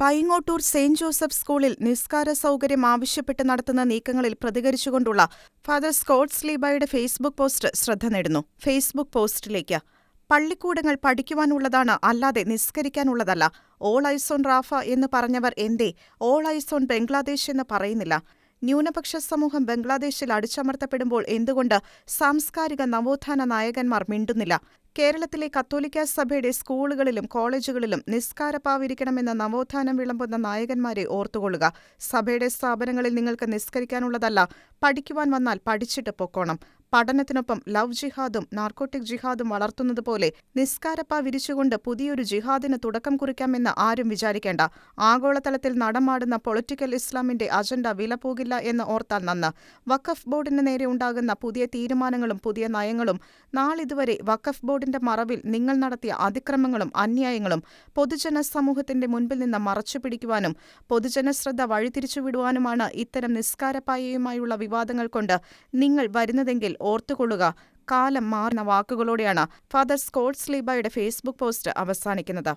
Paingottoor saint Joseph സ്കൂളിൽ നിസ്കാര സൗകര്യം ആവശ്യപ്പെട്ട് നടത്തുന്ന നീക്കങ്ങളിൽ പ്രതികരിച്ചുകൊണ്ടുള്ള ഫാദർ സ്കോട്ട് സ്ലീബയുടെ ഫേസ്ബുക്ക് പോസ്റ്റ് ശ്രദ്ധ നേടുന്നു. ഫേസ്ബുക്ക് പോസ്റ്റിലേക്ക്: പള്ളിക്കൂടങ്ങൾ പഠിക്കുവാനുള്ളതാണ്, അല്ലാതെ നിസ്കരിക്കാനുള്ളതല്ല. ഓൾ ഐസ് ഓൺ റാഫ എന്ന് പറഞ്ഞവർ എന്തേ ഓൾ ഐസ് ഓൺ ബംഗ്ലാദേശ് എന്ന് പറയുന്നില്ല? ന്യൂനപക്ഷ സമൂഹം ബംഗ്ലാദേശിൽ അടിച്ചമർത്തപ്പെടുമ്പോൾ എന്തുകൊണ്ട് സാംസ്കാരിക നവോത്ഥാന നായകന്മാർ മിണ്ടുന്നില്ല? കേരളത്തിലെ കത്തോലിക്ക സഭയുടെ സ്കൂളുകളിലും കോളേജുകളിലും നിസ്കാരപ്പാവിരിക്കണമെന്ന നവോത്ഥാനം വിളമ്പുന്ന നായകന്മാരെ ഓർത്തുകൊള്ളുക. സഭയുടെ സ്ഥാപനങ്ങളിൽ നിങ്ങൾക്ക് നിസ്കരിക്കാനുള്ളതല്ല, പഠിക്കുവാൻ വന്നാൽ പഠിച്ചിട്ട് പൊക്കോണം. പഠനത്തിനൊപ്പം ലവ് ജിഹാദും നാർക്കോട്ടിക് ജിഹാദും വളർത്തുന്നതുപോലെ നിസ്കാരപ്പ വിരിച്ചുകൊണ്ട് പുതിയൊരു ജിഹാദിന് തുടക്കം കുറിക്കാമെന്ന് ആരും വിചാരിക്കേണ്ട. ആഗോളതലത്തിൽ നടമാടുന്ന പൊളിറ്റിക്കൽ ഇസ്ലാമിന്റെ അജണ്ട വിലപോകില്ല എന്ന് ഓർത്താൽ നന്ന്. വഖഫ് ബോർഡിന് നേരെ ഉണ്ടാകുന്ന പുതിയ തീരുമാനങ്ങളും പുതിയ നയങ്ങളും നാളിതുവരെ വഖഫ് ബോർഡിന്റെ മറവിൽ നിങ്ങൾ നടത്തിയ അതിക്രമങ്ങളും അന്യായങ്ങളും പൊതുജന സമൂഹത്തിന്റെ മുൻപിൽ നിന്ന് മറച്ചുപിടിക്കുവാനും പൊതുജനശ്രദ്ധ വഴിതിരിച്ചുവിടുവാനുമാണ് ഇത്തരം നിസ്കാരപ്പായയുമായുള്ള വിവാദങ്ങൾ കൊണ്ട് നിങ്ങൾ വരുന്നതെങ്കിൽ ഓർത്തുകൊള്ളുക. കാലം മാറുന്ന വാക്കുകളോടെയാണ് ഫാദർ സ്കോട്ട് സ്ലീബയുടെ ഫേസ്ബുക്ക് പോസ്റ്റ് അവസാനിക്കുന്നത്.